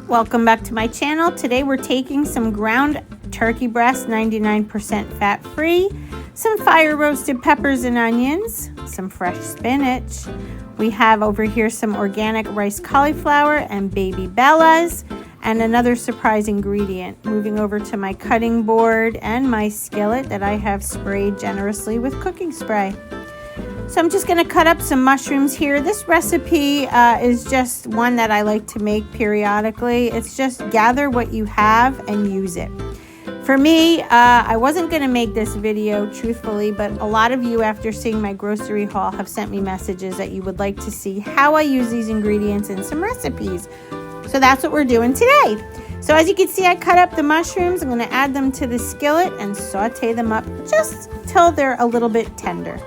Welcome back to my channel. Today we're taking some ground turkey breast, 99% fat-free, some fire roasted peppers and onions, some fresh spinach. We have over here some organic rice cauliflower and baby bellas, and another surprise ingredient. Moving over to my cutting board and my skillet that I have sprayed generously with cooking spray. So I'm just going to cut up some mushrooms here. This recipe is just one that I like to make periodically. It's just gather what you have and use it. For me, I wasn't going to make this video truthfully, but a lot of you after seeing my grocery haul have sent me messages that you would like to see how I use these ingredients in some recipes. So that's what we're doing today. So as you can see, I cut up the mushrooms. I'm going to add them to the skillet and saute them up just till they're a little bit tender.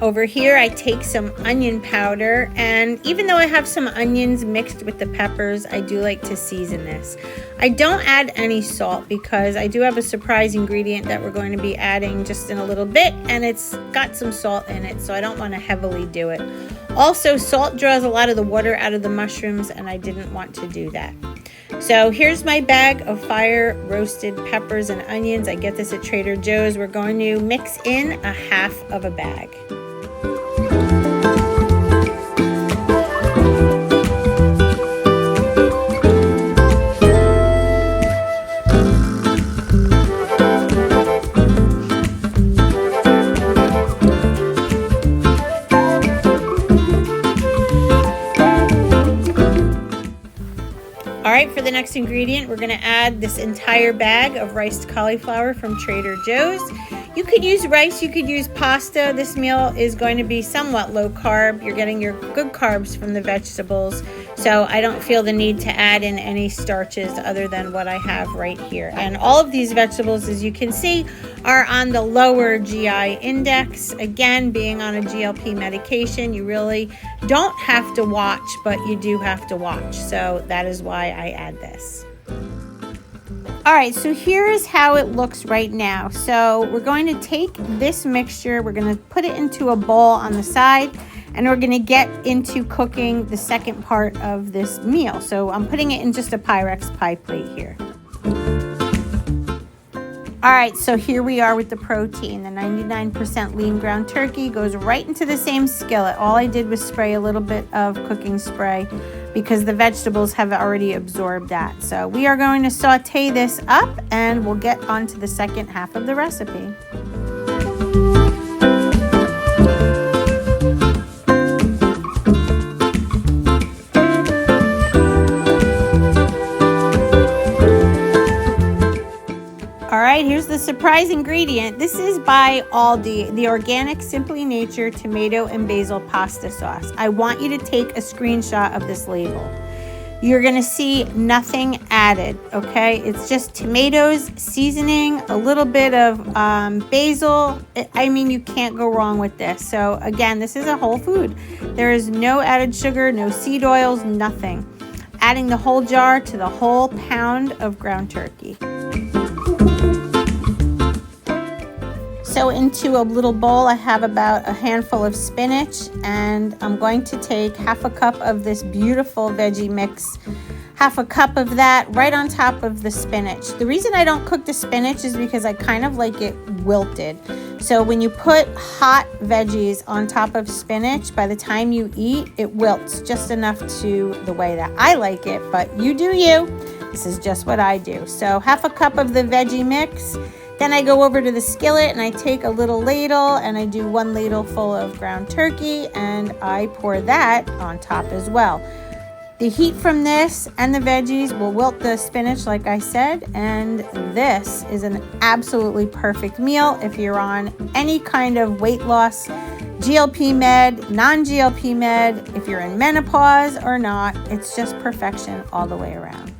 Over here, I take some onion powder, and even though I have some onions mixed with the peppers, I do like to season this. I don't add any salt because I do have a surprise ingredient that we're going to be adding just in a little bit, and it's got some salt in it, so I don't want to heavily do it. Also, salt draws a lot of the water out of the mushrooms, and I didn't want to do that. So here's my bag of fire roasted peppers and onions. I get this at Trader Joe's. We're going to mix in a half of a bag. Alright, for the next ingredient, we're going to add this entire bag of riced cauliflower from Trader Joe's. You could use rice, you could use pasta. This meal is going to be somewhat low carb. You're getting your good carbs from the vegetables, so I don't feel the need to add in any starches other than what I have right here. And all of these vegetables, as you can see, are on the lower GI index. Again, being on a GLP medication, you really don't have to watch, but you do have to watch. So that is why I add this. All right, so here's how it looks right now. So we're going to take this mixture, we're going to put it into a bowl on the side, and we're going to get into cooking the second part of this meal. So I'm putting it in just a Pyrex pie plate here. All right, so here we are with the protein. The 99% lean ground turkey goes right into the same skillet. All I did was spray a little bit of cooking spray because the vegetables have already absorbed that. So we are going to saute this up and we'll get on to the second half of the recipe. Alright, here's the surprise ingredient. This is by Aldi, the organic Simply Nature tomato and basil pasta sauce. I want you to take a screenshot of this label. You're going to see nothing added, okay? It's just tomatoes, seasoning, a little bit of basil. I mean, you can't go wrong with this. So again, this is a whole food. There is no added sugar, no seed oils, nothing. Adding the whole jar to the whole pound of ground turkey. So into a little bowl, I have about a handful of spinach, and I'm going to take half a cup of this beautiful veggie mix, half a cup of that right on top of the spinach. The reason I don't cook the spinach is because I kind of like it wilted. So when you put hot veggies on top of spinach, by the time you eat, it wilts just enough to the way that I like it, but you do you. This is just what I do. So half a cup of the veggie mix. Then I go over to the skillet and I take a little ladle and I do 1 ladle full of ground turkey and I pour that on top as well. The heat from this and the veggies will wilt the spinach, like I said, and this is an absolutely perfect meal if you're on any kind of weight loss, GLP med, non-GLP med, if you're in menopause or not. It's just perfection all the way around.